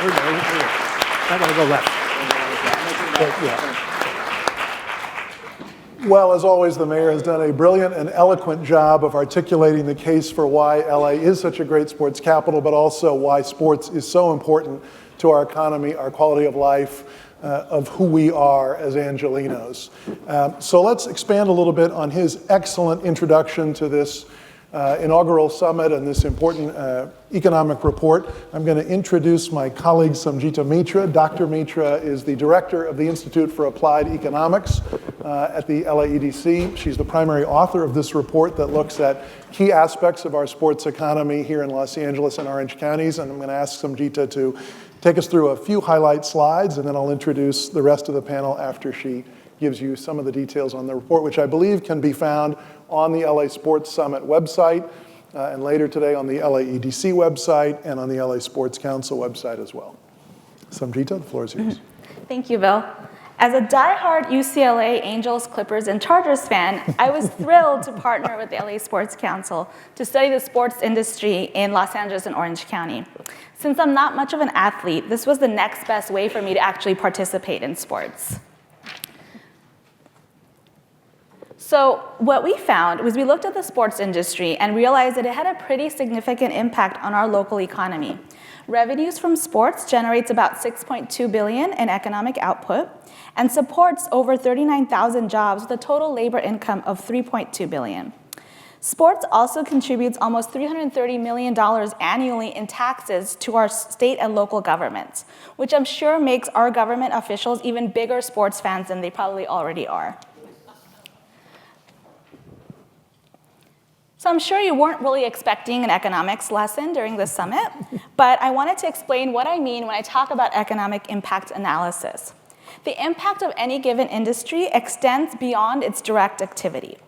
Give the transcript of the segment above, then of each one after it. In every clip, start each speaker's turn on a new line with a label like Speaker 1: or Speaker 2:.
Speaker 1: I gotta go left. Yeah.
Speaker 2: Well, as always, the mayor has done a brilliant and eloquent job of articulating the case for why LA is such a great sports capital, but also why sports is so important to our economy, our quality of life, of who we are as Angelenos. So let's expand a little bit on his excellent introduction to this inaugural summit and this important economic report. I'm going to introduce my colleague Samjita Mitra. Dr. Mitra is the director of the Institute for Applied Economics at the LAEDC. She's the primary author of this report that looks at key aspects of our sports economy here in Los Angeles and Orange counties. And I'm going to ask Samjita to take us through a few highlight slides, and then I'll introduce the rest of the panel after she gives you some of the details on the report, which I believe can be found on the LA Sports Summit website, and later today on the LAEDC website and on the LA Sports Council website as well. Samjita, the floor is yours.
Speaker 3: Thank you, Bill. As a diehard UCLA Angels, Clippers, and Chargers fan, I was thrilled to partner with the LA Sports Council to study the sports industry in Los Angeles and Orange County. Since I'm not much of an athlete, this was the next best way for me to actually participate in sports. So what we found was we looked at the sports industry and realized that it had a pretty significant impact on our local economy. Revenues from sports generates about $6.2 billion in economic output and supports over 39,000 jobs with a total labor income of $3.2 billion. Sports also contributes almost $330 million annually in taxes to our state and local governments, which I'm sure makes our government officials even bigger sports fans than they probably already are. So I'm sure you weren't really expecting an economics lesson during the summit, but I wanted to explain what I mean when I talk about economic impact analysis. The impact of any given industry extends beyond its direct activity.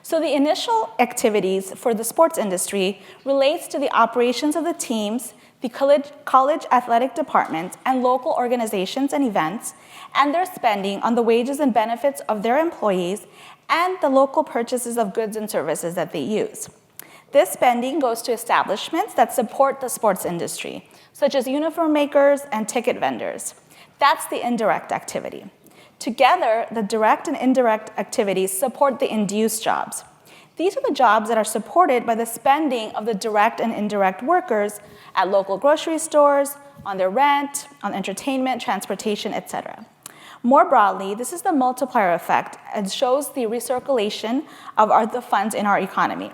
Speaker 3: So the initial activities for the sports industry relates to the operations of the teams, the college athletic departments, and local organizations and events, and their spending on the wages and benefits of their employees and the local purchases of goods and services that they use. This spending goes to establishments that support the sports industry, such as uniform makers and ticket vendors. That's the indirect activity. Together, the direct and indirect activities support the induced jobs. These are the jobs that are supported by the spending of the direct and indirect workers at local grocery stores, on their rent, on entertainment, transportation, etc. More broadly, this is the multiplier effect and shows the recirculation of the funds in our economy.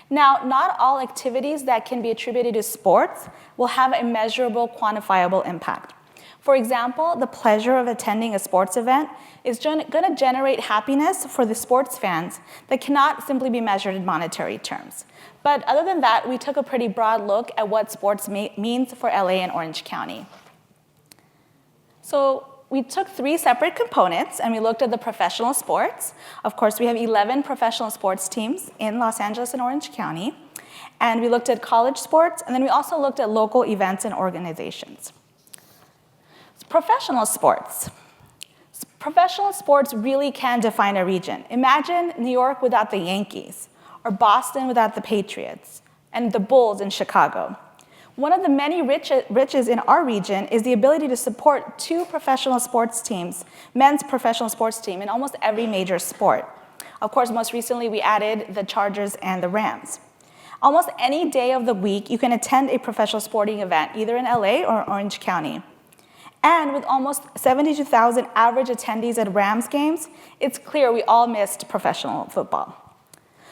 Speaker 3: Now, not all activities that can be attributed to sports will have a measurable, quantifiable impact. For example, the pleasure of attending a sports event is going to generate happiness for the sports fans that cannot simply be measured in monetary terms. But other than that, we took a pretty broad look at what sports means for LA and Orange County. So we took 3 separate components and we looked at the professional sports. Of course, we have 11 professional sports teams in Los Angeles and Orange County. And we looked at college sports, and then we also looked at local events and organizations. Professional sports. Professional sports really can define a region. Imagine New York without the Yankees, or Boston without the Patriots, and the Bulls in Chicago. One of the many riches in our region is the ability to support 2 professional sports teams, men's professional sports team in almost every major sport. Of course, most recently we added the Chargers and the Rams. Almost any day of the week, you can attend a professional sporting event, either in LA or Orange County. And with almost 72,000 average attendees at Rams games, it's clear we all missed professional football.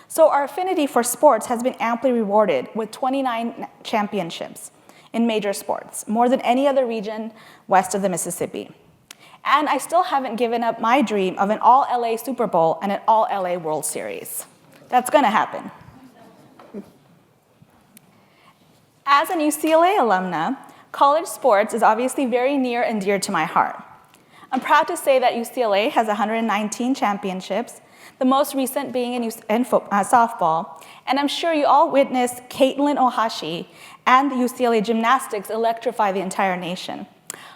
Speaker 3: So our affinity for sports has been amply rewarded with 29 championships in major sports, more than any other region west of the Mississippi. And I still haven't given up my dream of an all-LA Super Bowl and an all-LA World Series. That's gonna happen. As an UCLA alumna, college sports is obviously very near and dear to my heart. I'm proud to say that UCLA has 119 championships, the most recent being in softball, and I'm sure you all witnessed Caitlin Ohashi and the UCLA gymnastics electrify the entire nation.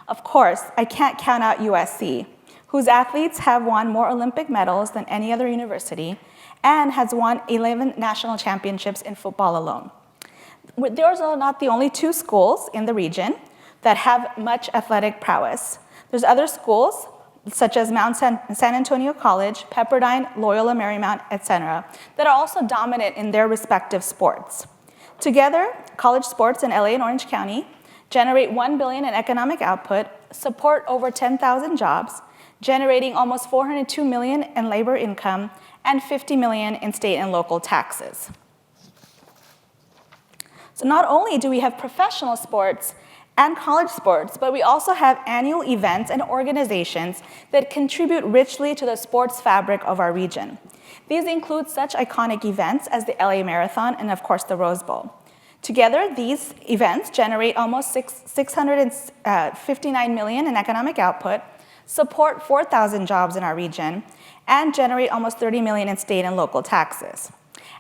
Speaker 3: Of course, I can't count out USC, whose athletes have won more Olympic medals than any other university and has won 11 national championships in football alone. Those are not the only 2 schools in the region. that have much athletic prowess. There's other schools, such as Mount San Antonio College, Pepperdine, Loyola Marymount, etc., that are also dominant in their respective sports. Together, college sports in LA and Orange County generate $1 billion in economic output, support over 10,000 jobs, generating almost $402 million in labor income and $50 million in state and local taxes. So not only do we have professional sports and college sports, but we also have annual events and organizations that contribute richly to the sports fabric of our region. These include such iconic events as the LA Marathon and, of course, the Rose Bowl. Together, these events generate almost $659 million in economic output, support 4,000 jobs in our region, and generate almost $30 million in state and local taxes.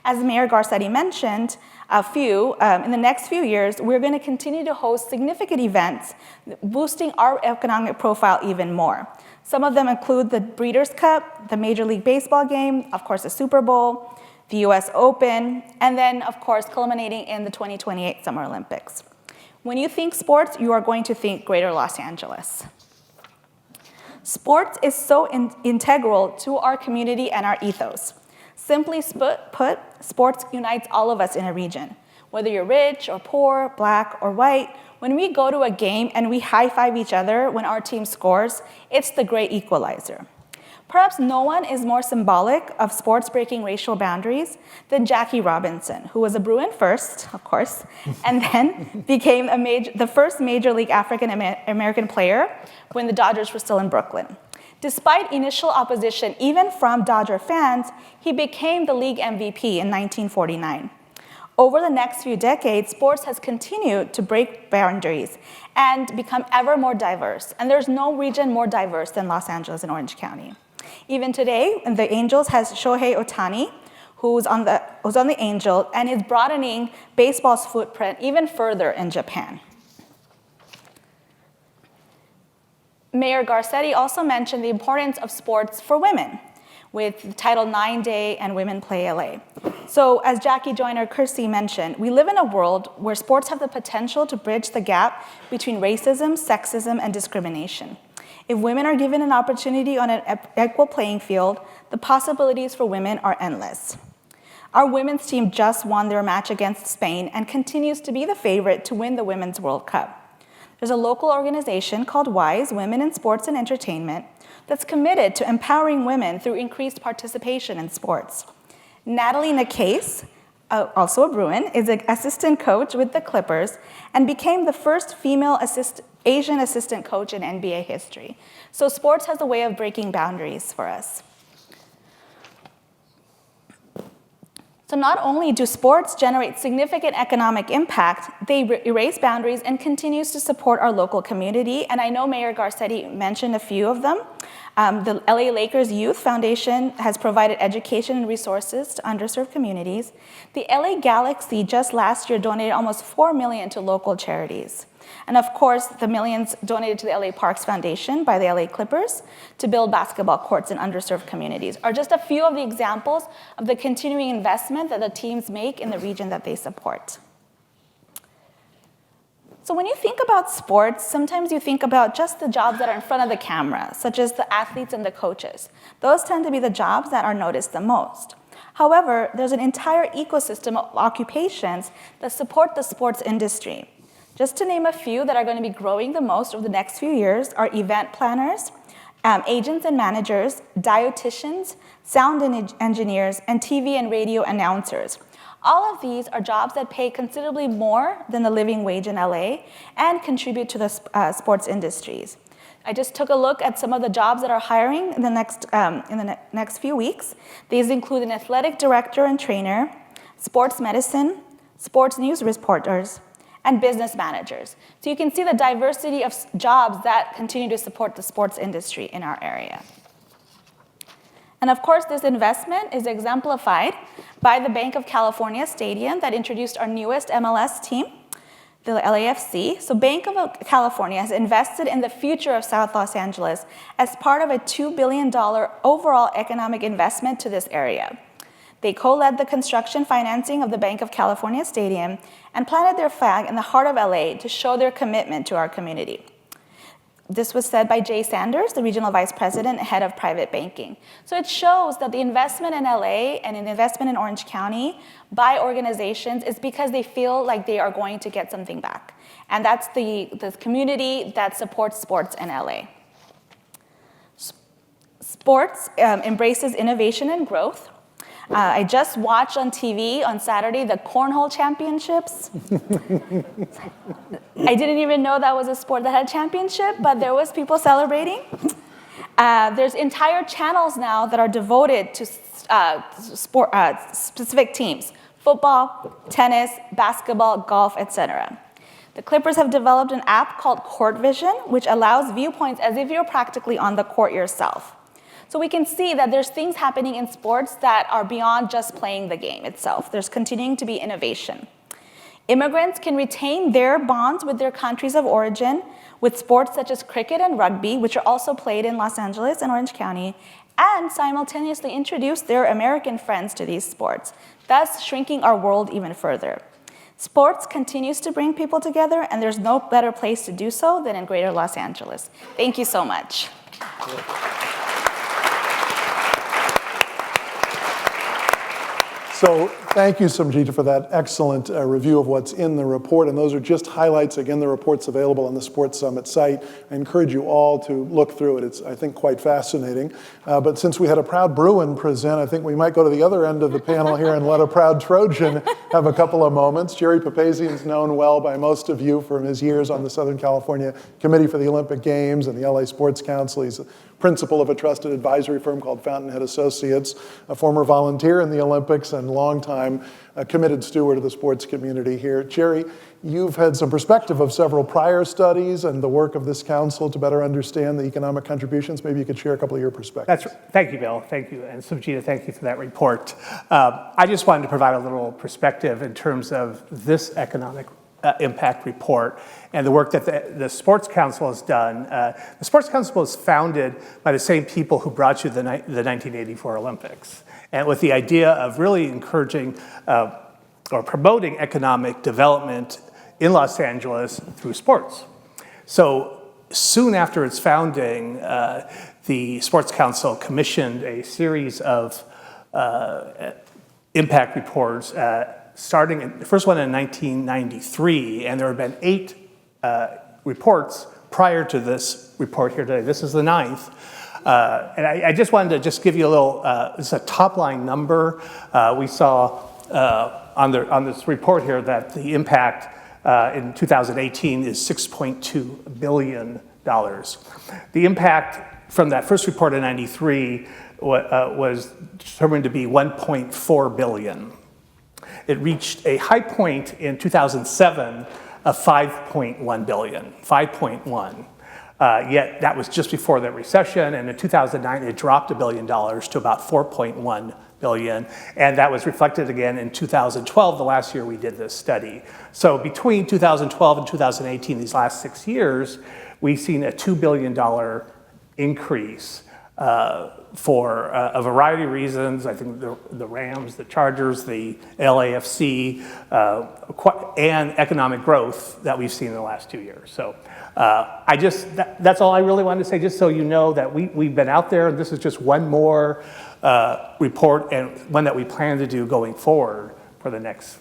Speaker 3: As Mayor Garcetti mentioned, in the next few years, we're going to continue to host significant events, boosting our economic profile even more. Some of them include the Breeders' Cup, the Major League Baseball game, of course, the Super Bowl, the US Open, and then, of course, culminating in the 2028 Summer Olympics. When you think sports, you are going to think Greater Los Angeles. Sports is so integral to our community and our ethos. Simply put, sports unites all of us in a region. Whether you're rich or poor, black or white, when we go to a game and we high-five each other when our team scores, it's the great equalizer. Perhaps no one is more symbolic of sports breaking racial boundaries than Jackie Robinson, who was a Bruin first, of course, and then became the first Major League African-American player when the Dodgers were still in Brooklyn. Despite initial opposition, even from Dodger fans, he became the league MVP in 1949. Over the next few decades, sports has continued to break boundaries and become ever more diverse. And there's no region more diverse than Los Angeles and Orange County. Even today, the Angels has Shohei Ohtani, who's on the Angel, and is broadening baseball's footprint even further in Japan. Mayor Garcetti also mentioned the importance of sports for women with Title IX Day and Women Play LA. So as Jackie Joyner-Kersee mentioned, we live in a world where sports have the potential to bridge the gap between racism, sexism, and discrimination. If women are given an opportunity on an equal playing field, the possibilities for women are endless. Our women's team just won their match against Spain and continues to be the favorite to win the Women's World Cup. There's a local organization called WISE, Women in Sports and Entertainment, that's committed to empowering women through increased participation in sports. Natalie Nakase, also a Bruin, is an assistant coach with the Clippers and became the first female Asian assistant coach in NBA history. So sports has a way of breaking boundaries for us. So not only do sports generate significant economic impact, they erase boundaries and continues to support our local community. And I know Mayor Garcetti mentioned a few of them. The LA Lakers Youth Foundation has provided education and resources to underserved communities. The LA Galaxy just last year donated almost $4 million to local charities. And of course, the millions donated to the LA Parks Foundation by the LA Clippers to build basketball courts in underserved communities are just a few of the examples of the continuing investment that the teams make in the region that they support. So when you think about sports, sometimes you think about just the jobs that are in front of the camera, such as the athletes and the coaches. Those tend to be the jobs that are noticed the most. However, there's an entire ecosystem of occupations that support the sports industry. Just to name a few that are going to be growing the most over the next few years are event planners, agents and managers, dietitians, sound engineers, and TV and radio announcers. All of these are jobs that pay considerably more than the living wage in LA and contribute to the sports industries. I just took a look at some of the jobs that are hiring in the next few weeks. These include an athletic director and trainer, sports medicine, sports news reporters, and business managers. So you can see the diversity of jobs that continue to support the sports industry in our area. And of course, this investment is exemplified by the Bank of California Stadium that introduced our newest MLS team, the LAFC. So Bank of California has invested in the future of South Los Angeles as part of a $2 billion overall economic investment to this area. They co-led the construction financing of the Bank of California Stadium and planted their flag in the heart of LA to show their commitment to our community. This was said by Jay Sanders, the Regional Vice President and Head of Private Banking. So it shows that the investment in LA and an investment in Orange County by organizations is because they feel like they are going to get something back. And that's the community that supports sports in LA. Sports embraces innovation and growth. I just watched on TV on Saturday the Cornhole Championships. I didn't even know that was a sport that had a championship, but there was people celebrating. There's entire channels now that are devoted to specific teams: football, tennis, basketball, golf, etc. The Clippers have developed an app called Court Vision, which allows viewpoints as if you're practically on the court yourself. So we can see that there's things happening in sports that are beyond just playing the game itself. There's continuing to be innovation. Immigrants can retain their bonds with their countries of origin with sports such as cricket and rugby, which are also played in Los Angeles and Orange County, and simultaneously introduce their American friends to these sports, thus shrinking our world even further. Sports continues to bring people together, and there's no better place to do so than in Greater Los Angeles. Thank you so much.
Speaker 2: So thank you, Samjita, for that excellent review of what's in the report. And those are just highlights. Again, the report's available on the Sports Summit site. I encourage you all to look through it. It's, I think, quite fascinating. But since we had a proud Bruin present, I think we might go to the other end of the panel here and let a proud Trojan have a couple of moments. Jerry Papazian's known well by most of you from his years on the Southern California Committee for the Olympic Games and the LA Sports Council. He's principal of a trusted advisory firm called Fountainhead Associates, a former volunteer in the Olympics and longtime committed steward of the sports community here. Jerry, you've had some perspective of several prior studies and the work of this council to better understand the economic contributions. Maybe you could share a couple of your perspectives.
Speaker 1: Thank you, Bill. Thank you. And Samjita, thank you for that report. I just wanted to provide a little perspective in terms of this economic impact report and the work that the Sports Council has done. The Sports Council was founded by the same people who brought you the 1984 Olympics, and with the idea of really encouraging or promoting economic development in Los Angeles through sports. So soon after its founding, the Sports Council commissioned a series of impact reports starting the first one in 1993, and there have been 8 reports prior to this report here today. This is the 9th. And I just wanted to give you a little, this is a top line number. We saw on this report here that the impact in 2018 is $6.2 billion. The impact from that first report in 93 was determined to be $1.4 billion. It reached a high point in 2007 of $5.1 billion, 5.1. Yet that was just before the recession, and in 2009 it dropped $1 billion to about 4.1 billion, and that was reflected again in 2012, the last year we did this study. So between 2012 and 2018, these last 6 years, we've seen a $2 billion increase for a variety of reasons. I think the Rams, the Chargers, the LAFC, and economic growth that we've seen in the last 2 years. So that's all I really wanted to say, just so you know that we've been out there, and this is just one more report and one that we plan to do going forward for the next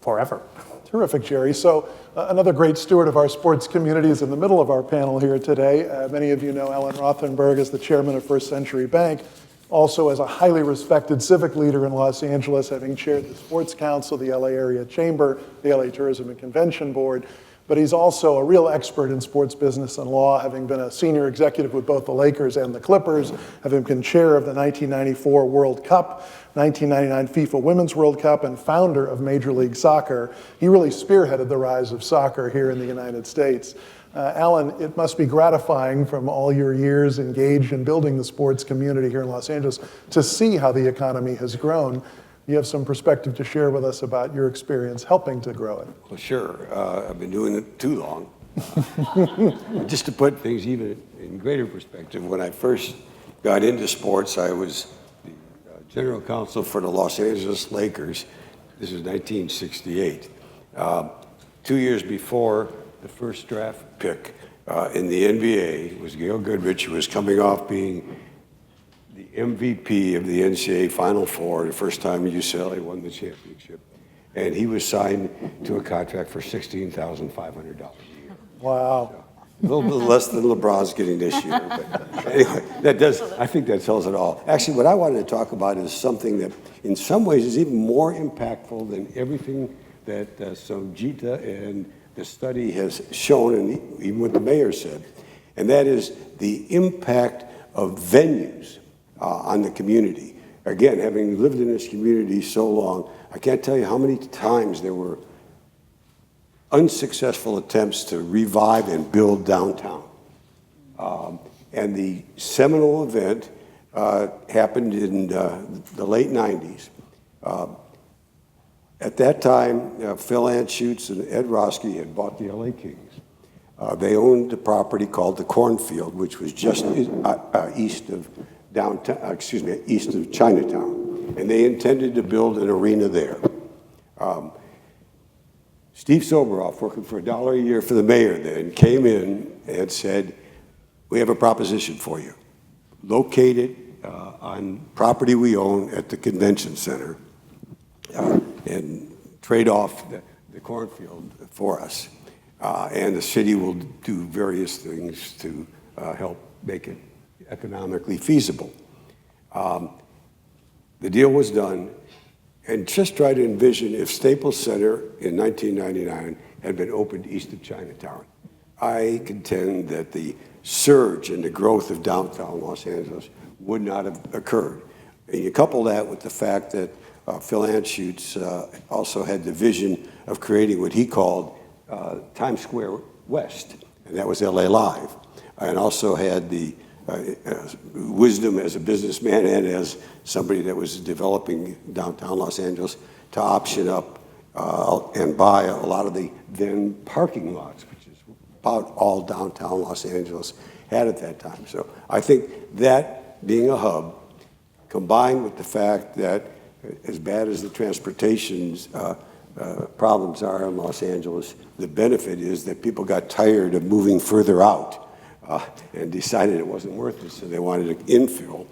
Speaker 1: forever.
Speaker 2: Terrific, Jerry. So another great steward of our sports community is in the middle of our panel here today. Many of you know Ellen Rothenberg as the chairman of First Century Bank, also as a highly respected civic leader in Los Angeles, having chaired the Sports Council, the LA Area Chamber, the LA Tourism and Convention Board. But he's also a real expert in sports business and law, having been a senior executive with both the Lakers and the Clippers, having been chair of the 1994 World Cup, 1999 FIFA Women's World Cup, and founder of Major League Soccer. He really spearheaded the rise of soccer here in the United States. Alan, it must be gratifying from all your years engaged in building the sports community here in Los Angeles to see how the economy has grown. You have some perspective to share with us about your experience helping to grow it.
Speaker 4: Well, sure. I've been doing it too long. Just to put things even in greater perspective, when I first got into sports, I was the general counsel for the Los Angeles Lakers. This is 1968. 2 years before the first draft pick in the NBA was Gail Goodrich, who was coming off being the MVP of the NCAA Final Four, the first time UCLA won the championship. And he was signed to a contract for $16,500 a year.
Speaker 2: Wow.
Speaker 4: A little bit less than LeBron's getting this year. But anyway, I think that tells it all. Actually, what I wanted to talk about is something that in some ways is even more impactful than everything that Sanjita and the study has shown, and even what the mayor said. And that is the impact of venues on the community. Again, having lived in this community so long, I can't tell you how many times there were unsuccessful attempts to revive and build downtown. And the seminal event happened in the late 90s. At that time, Phil Anschutz and Ed Roski had bought the LA Kings. They owned a property called the Cornfield, which was just east of downtown, east of Chinatown. And they intended to build an arena there. Steve Soberoff, working for $1 a year for the mayor then, came in and said, we have a proposition for you. Locate it on property we own at the convention center and trade off the cornfield for us. And the city will do various things to help make it economically feasible. The deal was done. And just try to envision if Staples Center in 1999 had been opened east of Chinatown. I contend that the surge in the growth of downtown Los Angeles would not have occurred. And you couple that with the fact that Phil Anschutz also had the vision of creating what he called Times Square West, and that was LA Live, and also had the wisdom as a businessman and as somebody that was developing downtown Los Angeles to option up and buy a lot of the then parking lots, which is about all downtown Los Angeles had at that time. So I think that being a hub, combined with the fact that as bad as the transportation problems are in Los Angeles, the benefit is that people got tired of moving further out. And decided it wasn't worth it, so they wanted to infill.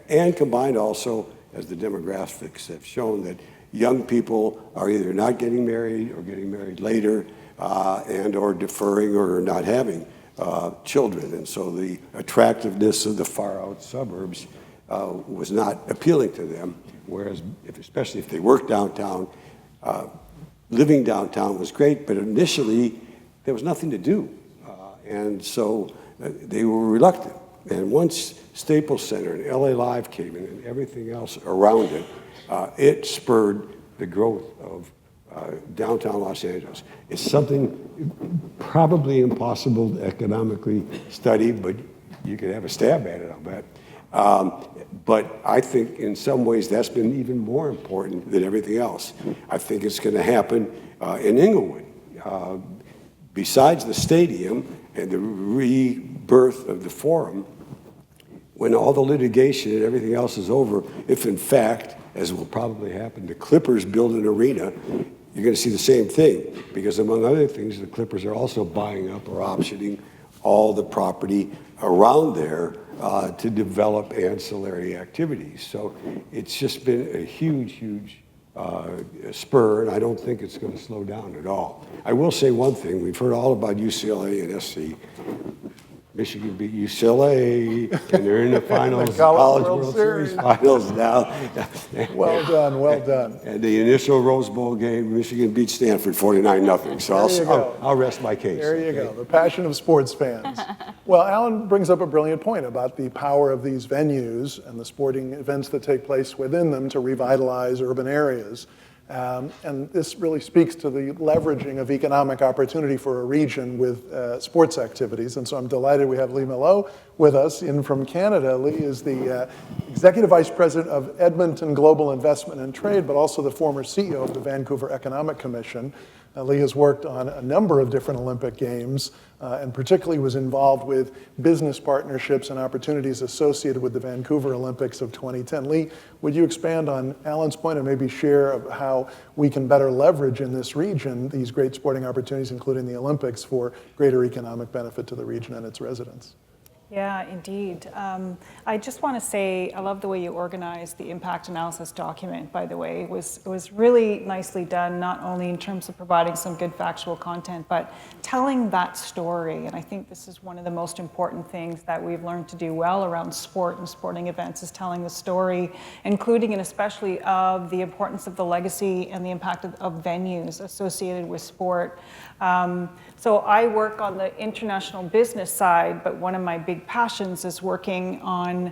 Speaker 4: And combined also, as the demographics have shown, that young people are either not getting married or getting married later and or deferring or not having children. And so the attractiveness of the far out suburbs was not appealing to them, whereas especially if they worked downtown, living downtown was great, but initially there was nothing to do. And so they were reluctant. And once Staples Center and LA Live came in and everything else around it, it spurred the growth of downtown Los Angeles. It's something probably impossible to economically study, but you could have a stab at it, I'll bet. But I think in some ways that's been even more important than everything else. I think it's going to happen in Inglewood. Besides the stadium and the rebirth of the Forum, when all the litigation and everything else is over, if in fact, as will probably happen, the Clippers build an arena, you're going to see the same thing. Because among other things, the Clippers are also buying up or optioning all the property around there to develop ancillary activities. So it's just been a huge, huge spur, and I don't think it's going to slow down at all. I will say one thing. We've heard all about UCLA and SC. Michigan beat UCLA, and they're in the finals, College World Series finals now.
Speaker 2: Well done, well done.
Speaker 4: And the initial Rose Bowl game, Michigan beat Stanford 49-0. So I'll rest my case.
Speaker 2: There you go, the passion of sports fans. Well, Alan brings up a brilliant point about the power of these venues and the sporting events that take place within them to revitalize urban areas. And this really speaks to the leveraging of economic opportunity for a region with sports activities. And so I'm delighted we have Lee Millow with us. In from Canada, Lee is the Executive Vice President of Edmonton Global Investment and Trade, but also the former CEO of the Vancouver Economic Commission. Lee has worked on a number of different Olympic Games and particularly was involved with business partnerships and opportunities associated with the Vancouver Olympics of 2010. Lee, would you expand on Alan's point and maybe share how we can better leverage in this region these great sporting opportunities, including the Olympics, for greater economic benefit to the region and its residents?
Speaker 5: Yeah, indeed. I just want to say I love the way you organized the impact analysis document, by the way. It was really nicely done, not only in terms of providing some good factual content, but telling that story. And I think this is one of the most important things that we've learned to do well around sport and sporting events, is telling the story, including and especially of the importance of the legacy and the impact of venues associated with sport. So I work on the international business side, but one of my big passions is working on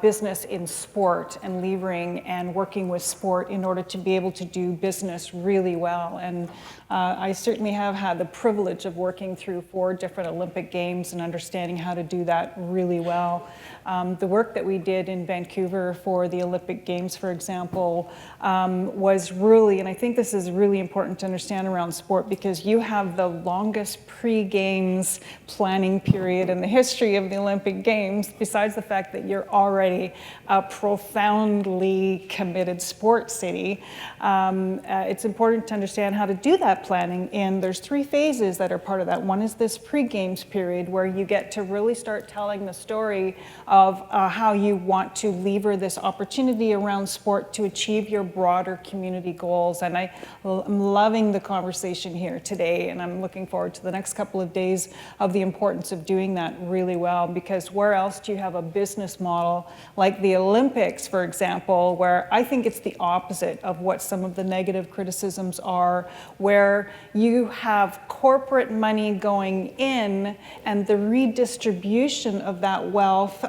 Speaker 5: business in sport and levering and working with sport in order to be able to do business really well. And I certainly have had the privilege of working through 4 different Olympic Games and understanding how to do that really well. The work that we did in Vancouver for the Olympic Games, for example, was really, and I think this is really important to understand around sport, because you have the longest pre-games planning period in the history of the Olympic Games, besides the fact that you're already a profoundly committed sports city. It's important to understand how to do that planning, and there's 3 phases that are part of that. One is this pre-games period, where you get to really start telling the story of how you want to lever this opportunity around sport to achieve your broader community goals. And I'm loving the conversation here today, and I'm looking forward to the next couple of days of the importance of doing that really well, because where else do you have a business model like the Olympics, for example, where I think it's the opposite of what some of the negative criticisms are, where you have corporate money going in and the redistribution of that wealth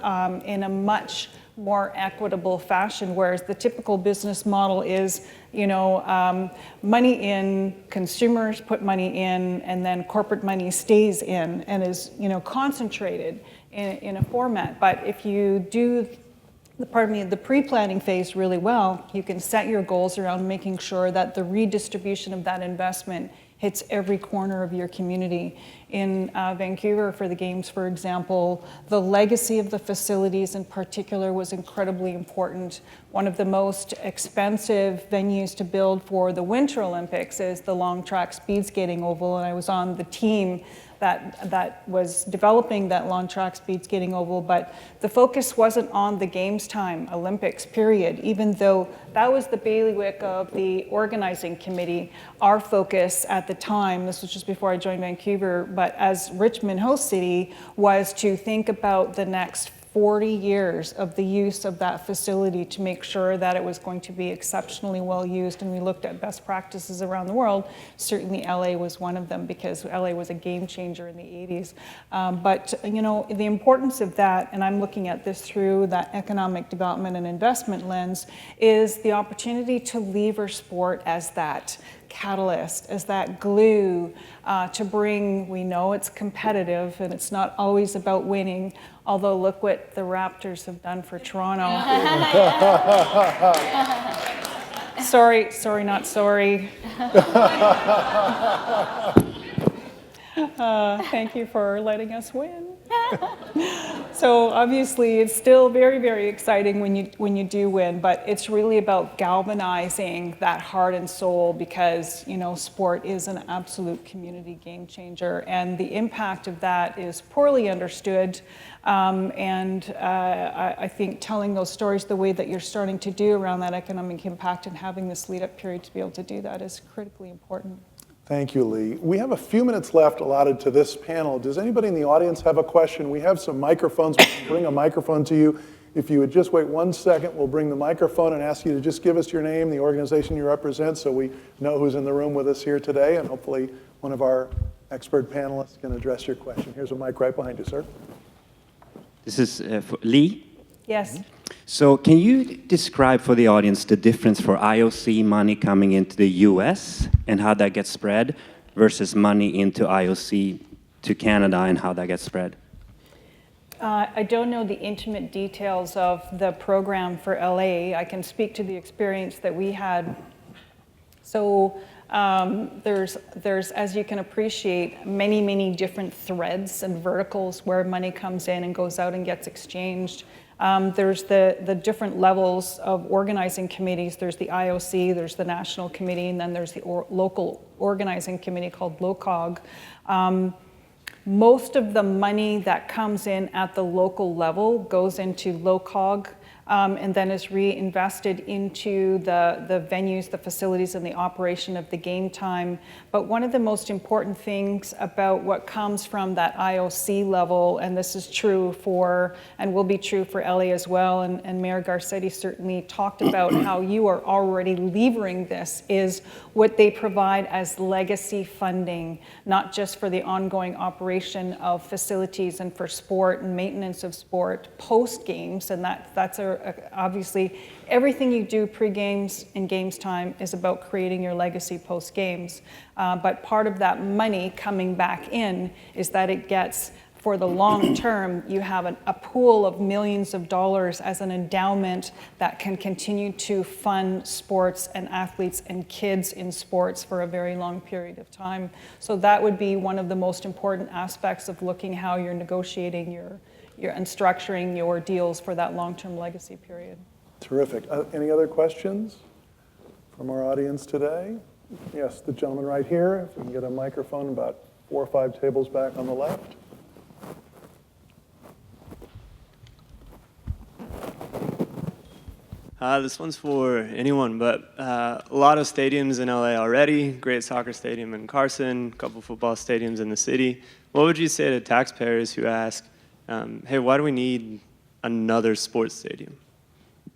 Speaker 5: in a much more equitable fashion, whereas the typical business model is, money in, consumers put money in, and then corporate money stays in and is, concentrated in a format. But if you do the pre-planning phase really well, you can set your goals around making sure that the redistribution of that investment hits every corner of your community. In Vancouver for the Games, for example, the legacy of the facilities in particular was incredibly important. One of the most expensive venues to build for the Winter Olympics is the long track speed skating oval, and I was on the team that was developing that long track speed skating oval, but the focus wasn't on the Games time, Olympics, period. Even though that was the bailiwick of the organizing committee, our focus at the time, this was just before I joined Vancouver, but as Richmond host city, was to think about the next 40 years of the use of that facility to make sure that it was going to be exceptionally well used. And we looked at best practices around the world. Certainly LA was one of them, because LA was a game changer in the 80s. But the importance of that, and I'm looking at this through that economic development and investment lens, is the opportunity to lever sport as that catalyst, as that glue to bring, we know it's competitive and it's not always about winning, although look what the Raptors have done for Toronto. Sorry, not sorry. Thank you for letting us win. So obviously it's still very, very exciting when you do win, but it's really about galvanizing that heart and soul, because sport is an absolute community game changer, and the impact of that is poorly understood. I think telling those stories the way that you're starting to do around that economic impact and having this lead-up period to be able to do that is critically important.
Speaker 2: Thank you, Lee. We have a few minutes left allotted to this panel. Does anybody in the audience have a question? We have some microphones. We can bring a microphone to you. If you would just wait 1 second, we'll bring the microphone and ask you to just give us your name, the organization you represent, so we know who's in the room with us here today, and hopefully one of our expert panelists can address your question. Here's a mic right behind you, sir.
Speaker 6: This is for Lee.
Speaker 5: Yes.
Speaker 6: So can you describe for the audience the difference for IOC money coming into the US and how that gets spread versus money into IOC to Canada and how that gets spread?
Speaker 5: I don't know the intimate details of the program for LA. I can speak to the experience that we had. So there's, as you can appreciate, many different threads and verticals where money comes in and goes out and gets exchanged. There's the different levels of organizing committees. There's the IOC, there's the national committee, and then there's the local organizing committee called LOCOG. Most of the money that comes in at the local level goes into LOCOG and then is reinvested into the venues, the facilities, and the operation of the game time. But one of the most important things about what comes from that IOC level, and this is true for, and will be true for LA as well, and Mayor Garcetti certainly talked about how you are already levering this, is what they provide as legacy funding, not just for the ongoing operation of facilities and for sport and maintenance of sport post games, and that's obviously everything you do pre-games and games time is about creating your legacy post games. But part of that money coming back in is that it gets, for the long term, you have a pool of millions of dollars as an endowment that can continue to fund sports and athletes and kids in sports for a very long period of time. So that would be one of the most important aspects of looking how you're negotiating and structuring your deals for that long-term legacy period.
Speaker 2: Terrific. Any other questions from our audience today? Yes, the gentleman right here. If we can get a microphone about 4 or 5 tables back on the left.
Speaker 7: This one's for anyone, but a lot of stadiums in LA already, great soccer stadium in Carson, a couple football stadiums in the city. What would you say to taxpayers who ask, hey, why do we need another sports stadium?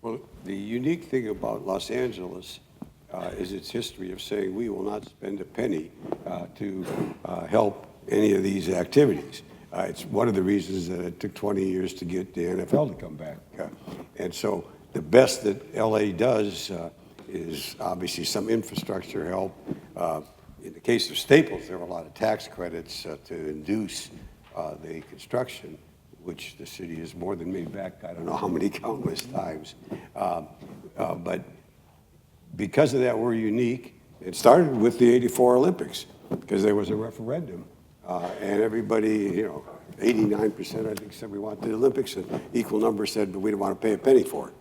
Speaker 4: Well, the unique thing about Los Angeles is its history of saying we will not spend a penny to help any of these activities. It's one of the reasons that it took 20 years to get the NFL to come back. And so the best that LA does is obviously some infrastructure help. In the case of Staples, there were a lot of tax credits to induce the construction, which the city has more than made back, I don't know how many countless times. But because of that, we're unique. It started with the '84 Olympics, because there was a referendum, and everybody, 89% I think said we want the Olympics, and equal number said, but we don't want to pay a penny for it.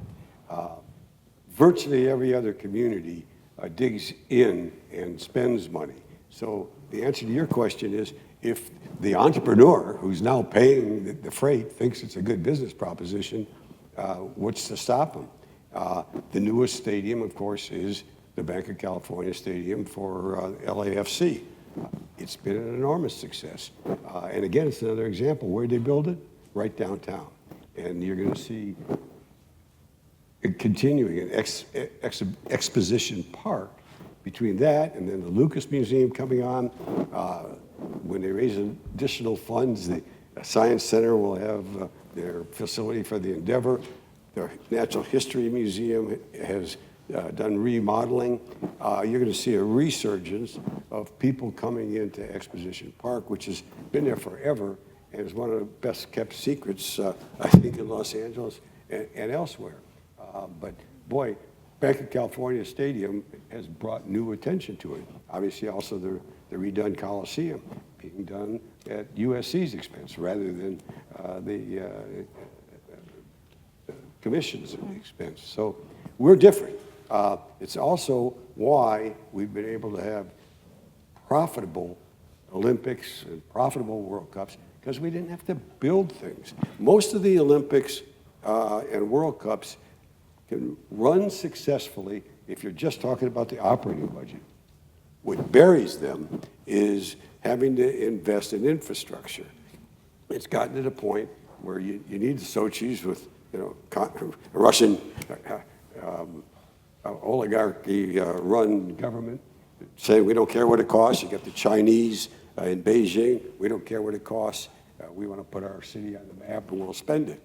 Speaker 4: Virtually every other community digs in and spends money. So the answer to your question is, if the entrepreneur who's now paying the freight thinks it's a good business proposition, what's to stop him? The newest stadium, of course, is the Bank of California Stadium for LAFC. It's been an enormous success. And again, it's another example. Where'd they build it? Right downtown. And you're going to see continuing an exposition park between that and then the Lucas Museum coming on. When they raise additional funds, the Science Center will have their facility for the Endeavor. The Natural History Museum has done remodeling. You're going to see a resurgence of people coming into Exposition Park, which has been there forever and is one of the best kept secrets, I think, in Los Angeles and elsewhere. But boy, Bank of California Stadium has brought new attention to it. Obviously, also the redone Coliseum being done at USC's expense rather than the commission's expense. So we're different. It's also why we've been able to have profitable Olympics and profitable World Cups, because we didn't have to build things. Most of the Olympics and World Cups can run successfully if you're just talking about the operating budget. What buries them is having to invest in infrastructure. It's gotten to the point where you need the Sochis with, Russian oligarchy-run government saying we don't care what it costs. You got the Chinese in Beijing. We don't care what it costs. We want to put our city on the map and we'll spend it.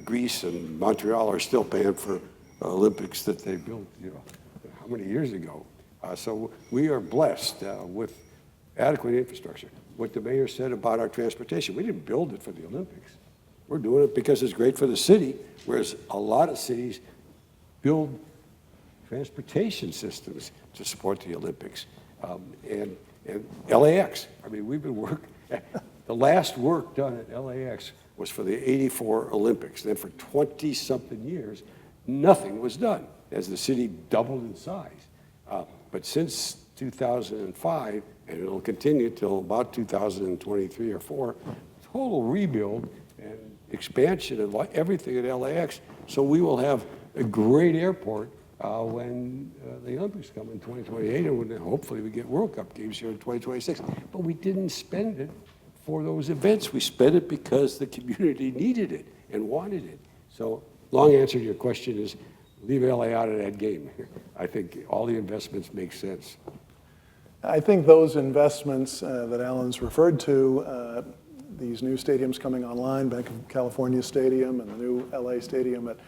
Speaker 4: Greece and Montreal are still paying for Olympics that they built, how many years ago? So we are blessed with adequate infrastructure. What the mayor said about our transportation, we didn't build it for the Olympics. We're doing it because it's great for the city, whereas a lot of cities build transportation systems to support the Olympics. And LAX, I mean, we've been working, the last work done at LAX was for the '84 Olympics. Then for 20-something years, nothing was done as the city doubled in size. But since 2005, and it'll continue till about 2023 or 4, total rebuild and expansion of everything at LAX. So we will have a great airport when the Olympics come in 2028, and when hopefully we get World Cup games here in 2026. But we didn't spend it for those events. We spent it because the community needed it and wanted it. So long answer to your question is leave LA out of that game. I think all the investments make sense.
Speaker 2: I think those investments that Alan's referred to, these new stadiums coming online, Bank of California Stadium and the new LA Stadium at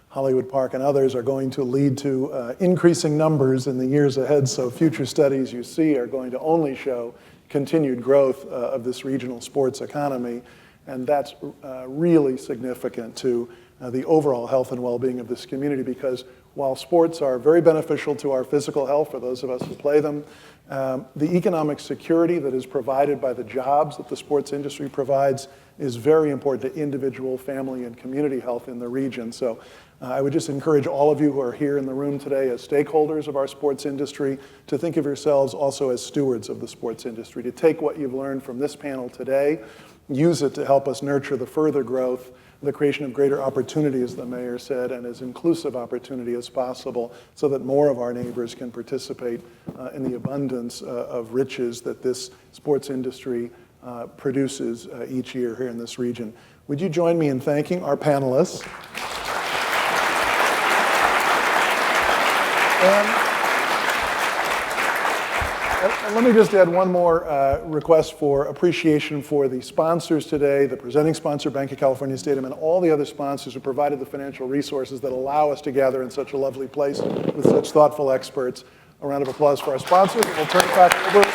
Speaker 2: Hollywood Park and others, are going to lead to increasing numbers in the years ahead. So future studies you see are going to only show continued growth of this regional sports economy. And that's really significant to the overall health and well-being of this community, because while sports are very beneficial to our physical health for those of us who play them, the economic security that is provided by the jobs that the sports industry provides is very important to individual, family, and community health in the region. So I would just encourage all of you who are here in the room today as stakeholders of our sports industry to think of yourselves also as stewards of the sports industry, to take what you've learned from this panel today, use it to help us nurture the further growth, the creation of greater opportunity, as the mayor said, and as inclusive opportunity as possible, so that more of our neighbors can participate in the abundance of riches that this sports industry produces each year here in this region. Would you join me in thanking our panelists? And let me just add one more request for appreciation for the sponsors today, the presenting sponsor, Bank of California Stadium, and all the other sponsors who provided the financial resources that allow us to gather in such a lovely place with such thoughtful experts. A round of applause for our sponsors, and we'll turn it back over